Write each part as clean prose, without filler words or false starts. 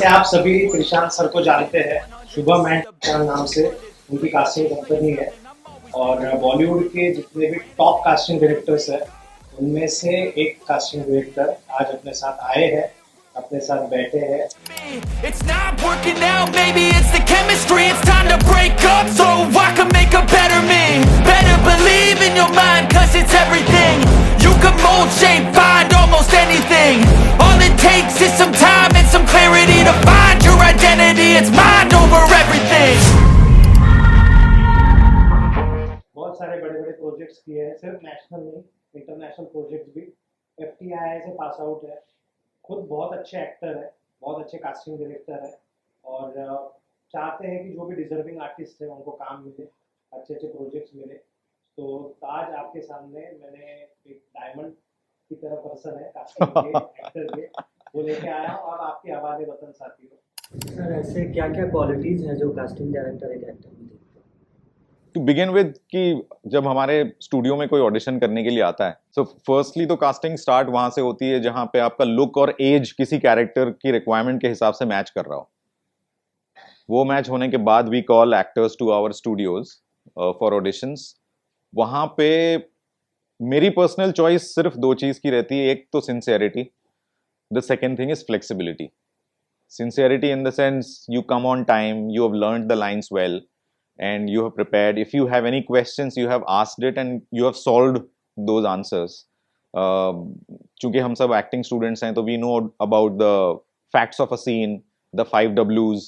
वैसे आप सभी कृषांत सर को जानते हैं, शुभम एंड नाम से उनकी कास्टिंग कंपनी है। और बॉलीवुड के जितने भी टॉप कास्टिंग डायरेक्टर्स हैं, उनमें से एक कास्टिंग डायरेक्टर आज अपने साथ आए हैं, अपने साथ बैठे हैं। It's not working out, maybe it's the chemistry. It's time to break up so I can make a better me. Better believe in your mind, cause it's everything. You can mold, shape, find almost anything. All it takes is some time and some clarity to find your identity. It's mind over everything. बहुत सारे बड़े बड़े projects किए हैं, सिर्फ national नहीं, international projects भी। FTII से पास आउट है, खुद बहुत अच्छे एक्टर है, बहुत अच्छे कास्टिंग डायरेक्टर है। और चाहते हैं कि जो भी डिजर्विंग आर्टिस्ट है उनको काम मिले, अच्छे अच्छे प्रोजेक्ट्स मिले। तो आज आपके सामने मैंने एक डायमंड की तरह पर्सन है कास्टिंग के एक्टर के, वो लेके आया हूँ और आपकी आवाज़ वतन साथियों। सर ऐसे क्या क्या क्वालिटीज हैं जो कास्टिंग डायरेक्टर एक एक्टर में देखते हैं? टू बिगिन विद कि जब हमारे स्टूडियो में कोई ऑडिशन करने के लिए आता है, सो फर्स्टली तो कास्टिंग स्टार्ट वहां से होती है जहां पे आपका लुक और एज किसी कैरेक्टर की रिक्वायरमेंट के हिसाब से मैच कर रहा हो। वो मैच होने के बाद we call actors to our studios for auditions. वहां पे मेरी पर्सनल चॉइस सिर्फ दो चीज की रहती है, एक तो sincerity, the second thing is flexibility. Sincerity in the sense you come on time, you have learned the lines well, and you have prepared. If you have any questions, you have asked it and you have solved those answers. चूंकि हम सब acting students हैं तो we know about the facts of a scene, the 5 Ws,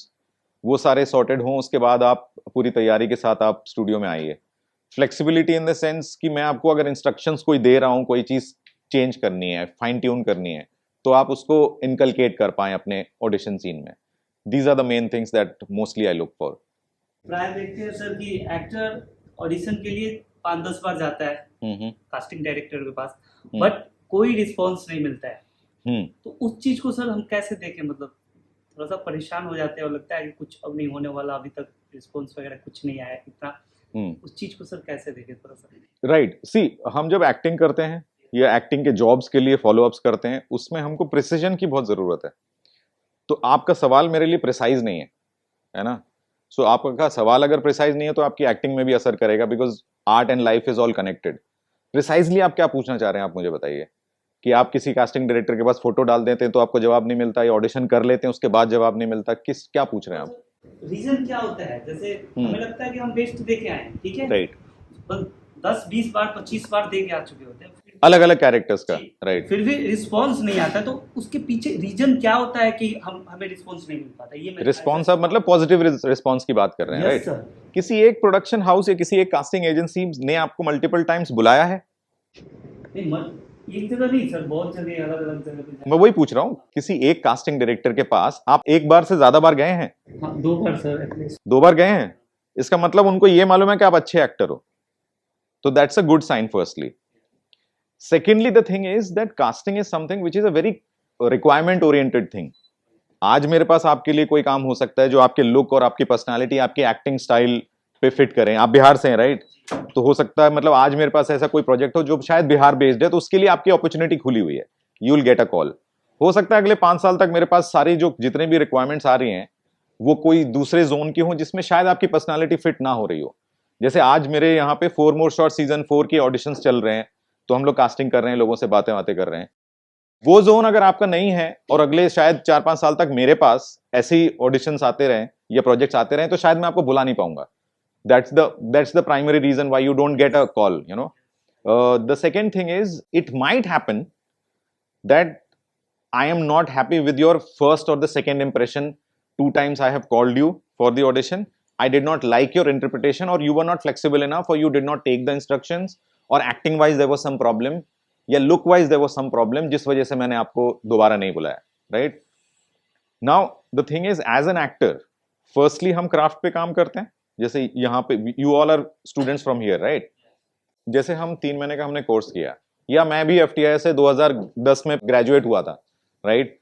वो सारे sorted हों, उसके बाद आप पूरी तैयारी के साथ आप स्टूडियो में आइए। Flexibility in the sense कि मैं आपको अगर instructions कोई दे रहा हूँ, कोई चीज़ change करनी है, fine tune करनी है, तो आप उसको इनकलकेट कर पाएं अपने ऑडिशन सीन में। These are the main things that mostly I look for. प्राय देखते हैं सर कि एक्टर ऑडिशन के लिए 5-10 बार जाता है कास्टिंग डायरेक्टर के पास, बट कोई रिस्पॉन्स नहीं मिलता है। तो उस चीज को सर हम कैसे देखें? मतलब थोड़ा सा परेशान हो जाते हैं और लगता है कि कुछ अब नहीं होने वाला, अभी तक रिस्पॉन्स वगैरह कुछ नहीं आया इतना। उस चीज को सर कैसे देखें थोड़ा सा? राइट, सी हम जब एक्टिंग करते हैं या एक्टिंग के जॉब्स के लिए फॉलोअप्स करते हैं, उसमें हमको प्रिसिजन की बहुत जरूरत है। तो आपका सवाल मेरे लिए प्रिसाइज नहीं है ना? सो आपका सवाल अगर प्रिसाइज नहीं है तो आपकी एक्टिंग में भी असर करेगा, because art and life is all connected. Precisely आप क्या पूछना चाह रहे हैं, आप मुझे बताइए। कि आप किसी कास्टिंग डायरेक्टर के पास फोटो डाल देते हैं तो आपको जवाब नहीं मिलता, या ऑडिशन कर लेते हैं उसके बाद जवाब नहीं मिलता, क्या पूछ रहे हैं आप? रीजन क्या होता है? जैसे हमें लगता है कि हम बेस्ट देके आए, ठीक है, राइट, 10-20 बार 25 बार देके आ चुके होते हैं अलग अलग कैरेक्टर्स का, राइट, फिर भी रिस्पांस नहीं आता। तो उसके पीछे रीजन क्या होता है कि हमें रिस्पांस नहीं मिल पाता? ये रिस्पांस आप मतलब पॉजिटिव रिस्पांस की बात कर रहे हैं, राइट? किसी एक प्रोडक्शन हाउस या किसी एक कास्टिंग एजेंसी ने आपको मल्टीपल टाइम्स बुलाया है? नहीं, एक जगह नहीं सर, बहुत जगह, अलग अलग जगह पे। मैं वही पूछ रहा हूँ, किसी एक कास्टिंग डायरेक्टर के पास आप एक बार से ज्यादा बार गए हैं? हाँ, 2 बार सर, एटलीस्ट 2 बार गए हैं। इसका मतलब उनको ये मालूम है कि आप अच्छे एक्टर हो, तो that's a good sign firstly. Secondly, the thing is that casting is something which is a very requirement oriented thing. आज मेरे पास आपके लिए कोई काम हो सकता है जो आपके लुक और आपकी पर्सनालिटी, आपकी एक्टिंग स्टाइल पे फिट करें। आप बिहार से हैं, राइट? तो हो सकता है मतलब आज मेरे पास ऐसा कोई प्रोजेक्ट हो जो शायद बिहार बेस्ड है, तो उसके लिए आपकी अपॉर्चुनिटी खुली हुई है, you will get a call. हो सकता है अगले 5 साल तक मेरे पास सारी जो जितने भी रिक्वायरमेंट्स आ रही हैं वो कोई दूसरे जोन की हो जिसमें शायद आपकी पर्सनालिटी फिट ना हो रही हो। जैसे आज मेरे यहाँ पे 4 मोर शॉट सीजन 4 की ऑडिशंस चल रहे हैं, तो हम लोग कास्टिंग कर रहे हैं, लोगों से बातें कर रहे हैं। वो जोन अगर आपका नहीं है और अगले शायद 4-5 साल तक मेरे पास ऐसे ही ऑडिशंस आते रहें या प्रोजेक्ट्स आते रहें, तो शायद मैं आपको बुला नहीं पाऊंगा। That's the primary reason why you don't get a call, you know. The second thing is it might happen that I am not happy with your first और the second impression. 2 times I have called you for the audition. I did not like your interpretation, or you were not flexible enough, or you did not take the instructions, और acting wise there was some problem, या look wise there was some problem, जिस वजह से मैंने आपको दोबारा नहीं बुलाया, right? Now the thing is, as an actor, firstly हम क्राफ्ट पे काम करते हैं। जैसे यहाँ पे you all are students from here, right? जैसे हम 3 महीने का हमने कोर्स किया, या मैं भी FTI से 2010 में ग्रेजुएट हुआ था, राइट?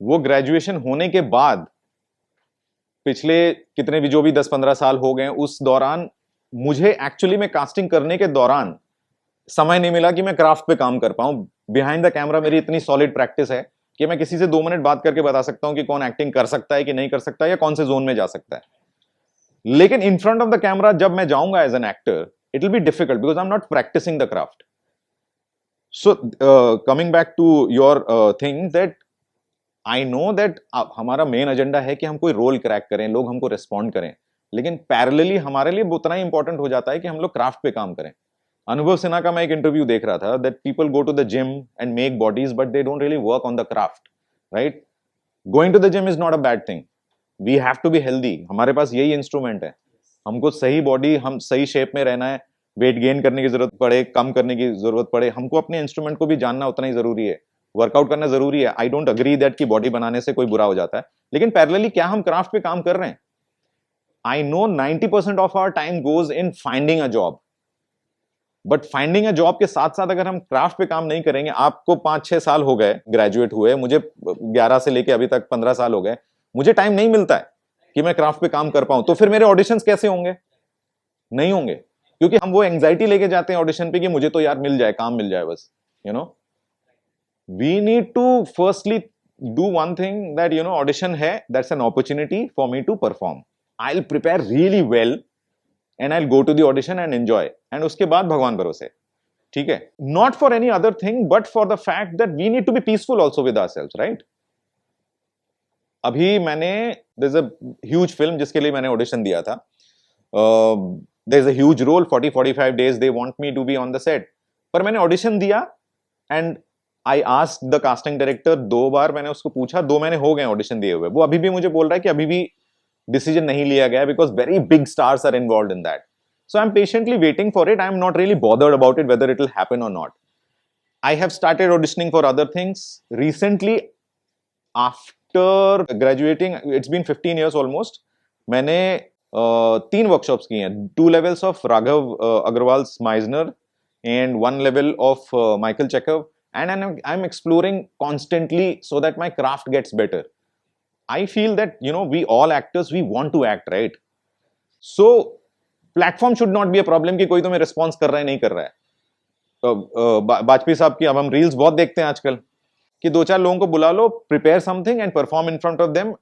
वो ग्रेजुएशन होने के बाद पिछले कितने भी जो भी 10-15 साल हो गए, उस दौरान मुझे एक्चुअली में कास्टिंग करने के दौरान समय नहीं मिला कि मैं क्राफ्ट पे काम कर पाऊं। बिहाइंड द कैमरा मेरी इतनी सॉलिड प्रैक्टिस है कि मैं किसी से 2 मिनट बात करके बता सकता हूं कि कौन एक्टिंग कर सकता है कि नहीं कर सकता है या कौन से जोन में जा सकता है. लेकिन in front of the camera जब मैं जाऊंगा as an actor, it will be difficult because I am not practising the craft. So coming back to your thing, that I know that हमारा मेन एजेंडा है कि हम कोई role crack करें, लोग हमको रिस्पॉन्ड करें, लेकिन पैरेलली हमारे लिए उतना ही इंपॉर्टेंट हो जाता है कि हम लोग क्राफ्ट पे काम करें. अनुभव सिन्हा का मैं एक इंटरव्यू देख रहा था, that people go to the gym and make bodies but they don't really work on the craft, right? Going to the gym is not a bad thing. We have to be healthy. हमारे पास यही instrument है. हमको सही body, हम सही shape में रहना है. वेट गेन करने की जरूरत पड़े, कम करने की जरूरत पड़े, हमको अपने इंस्ट्रूमेंट को भी जानना उतना ही जरूरी है. वर्कआउट करना जरूरी है. आई डोंट अग्री दैट कि बॉडी बनाने से कोई बुरा हो जाता है, लेकिन पैरेलली क्या हम क्राफ्ट पे काम कर रहे हैं? I know 90% of our time goes in finding a job, but finding a job के साथ साथ अगर हम क्राफ्ट पे काम नहीं करेंगे, आपको 5-6 साल हो गए ग्रेजुएट हुए, मुझे 11 से लेके अभी तक 15 साल हो गए, मुझे टाइम नहीं मिलता है कि मैं क्राफ्ट पे काम कर पाऊं, तो फिर मेरे ऑडिशंस कैसे होंगे? नहीं होंगे, क्योंकि हम वो एंजाइटी लेके जाते हैं ऑडिशन पे कि मुझे तो यार मिल जाए, काम मिल जाए बस. You know, we need to firstly do one thing, that you know audition है, that's an opportunity for me to perform. I will prepare really well and I'll go to the audition and enjoy, and उसके बाद भगवान भरोसे. ठीक है? Not for any other thing, but for the fact that we need to be peaceful also with ourselves, right? अभी मैंने, there's a huge film जिसके लिए मैंने audition दिया था. There's a huge role, 40-45 days they want me to be on the set. पर मैंने audition दिया and I asked the casting director, 2 बार मैंने उसको पूछा, 2 महीने हो गए audition दिए हुए. वो अभी भी मुझे बोल रहा है कि अभी भी डिसीजन नहीं लिया गया because very big stars are involved in that. So I am patiently waiting for it. I am not really bothered about it whether it will happen और not. I have started auditioning for other things recently after graduating. It's been 15 years almost. मैंने 3 workshops की हैं. 2 levels of Raghav Agarwal's Meisner and 1 level of Michael Chekhov, and I'm exploring constantly so that my craft gets better. I feel that, you know, we all actors, we want to act, right? So platform should not be a problem कि कोई तुम्हें response कर रहा है नहीं कर रहा है. बाजपेयी साहब की अब हम रील्स बहुत देखते हैं आजकल कि 2-4 लोगों को बुला लो, prepare something and perform in front of them.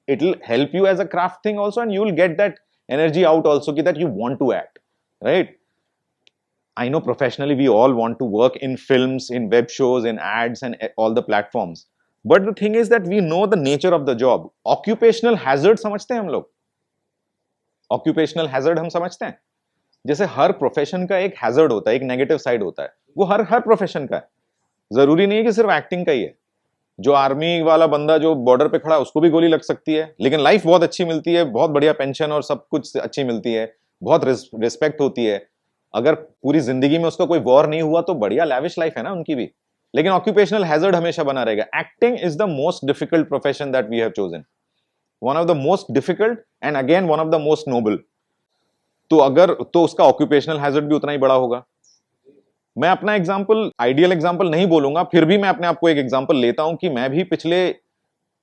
It will help you as a craft thing also, and you will get that energy out also that you want to act, right? I know professionally we all want to work in films, in web shows, in ads and all the platforms. But the thing is that we know the nature of the job. Occupational hazard समझते हैं हम लोग. Occupational hazard हम समझते हैं. जैसे हर profession का एक हैजर्ड होता है, एक नेगेटिव साइड होता है. वो हर प्रोफेशन का है. जरूरी नहीं है कि सिर्फ एक्टिंग का ही है. जो आर्मी वाला बंदा जो बॉर्डर पे खड़ा है उसको भी गोली लग सकती है, लेकिन लाइफ बहुत अच्छी मिलती है, बहुत बढ़िया पेंशन और सब कुछ अच्छी मिलती है, बहुत रिस्पेक्ट होती है. अगर पूरी जिंदगी में उसका कोई वॉर नहीं हुआ तो बढ़िया लैविश लाइफ है ना उनकी भी. लेकिन ऑक्यूपेशनल हैजर्ड हमेशा बना रहेगा. Acting is the most difficult profession that we have chosen. One of the most difficult and again one of the most noble. तो उसका ऑक्यूपेशनल हैजर्ड भी उतना ही बड़ा होगा. मैं अपना एग्जांपल, आइडियल एग्जांपल नहीं बोलूंगा, फिर भी मैं अपने आप को एक एग्जांपल लेता हूं कि मैं भी पिछले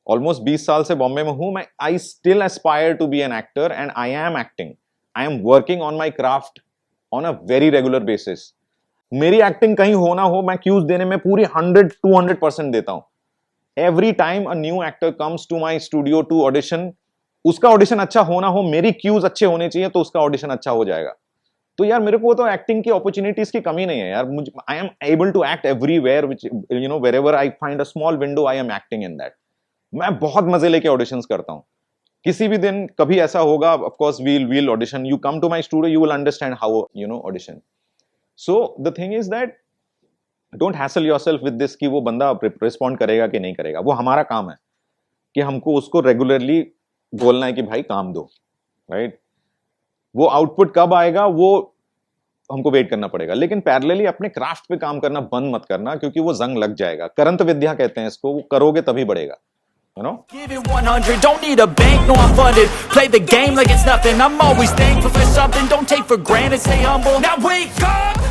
ऑलमोस्ट 20 साल से बॉम्बे में हूं. मैं I still aspire to be an actor and I am acting. I am working on my craft on a very regular basis. मेरी एक्टिंग कहीं हो ना हो, मैं क्यूज देने में पूरी 100-200% देता हूं. Every time a new actor comes to my studio to audition, उसका ऑडिशन अच्छा होना हो, मेरी क्यूज अच्छे होने चाहिए तो उसका ऑडिशन अच्छा हो जाएगा. तो यार मेरे को तो एक्टिंग की अपॉर्चुनिटीज की कमी नहीं है यार. I am able to act everywhere, which you know wherever I find a small window I am acting in that. मैं बहुत मजे लेके ऑडिशंस करता हूं. किसी भी दिन कभी ऐसा होगा, of course we'll audition. You come to my studio, you will understand how you know audition. So the thing is that don't hassle yourself with this कि वो बंदा रिस्पॉन्ड करेगा कि नहीं करेगा. वो हमारा काम है कि हमको उसको रेगुलरली बोलना है कि भाई काम दो, राइट? वो आउटपुट कब आएगा वो हमको वेट करना पड़ेगा. लेकिन पैरेलली अपने क्राफ्ट पे काम करना बंद मत करना, क्योंकि वो जंग लग जाएगा. करंत विद्या कहते हैं इसको. वो करोगे तभी बढ़ेगा. You know? Give it 100, don't need a bank, no I'm funded. Play the game like it's nothing, I'm always thankful for something. Don't take for granted, stay humble. Now wake up!